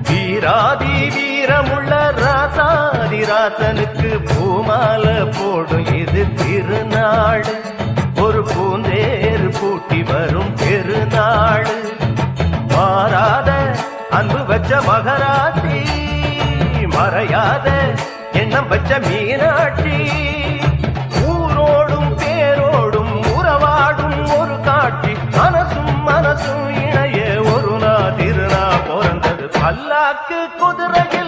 வீராதி வீரமுள்ள ராசாதி ராசனுக்கு பூமால போடும் இது திருநாள். ஒரு பூந்தேர் பூட்டி வரும் பெருநாள். மாறாத அன்பு வச்ச மகராசி, மறையாத எண்ணம் வச்ச மீனாட்சி. ஊரோடும் பேரோடும் உறவாடும் ஒரு காட்சி. மனசும் மனசும் இணைய ஒரு திருநா பிறந்தது. பல்லாக்கு குதிரையில்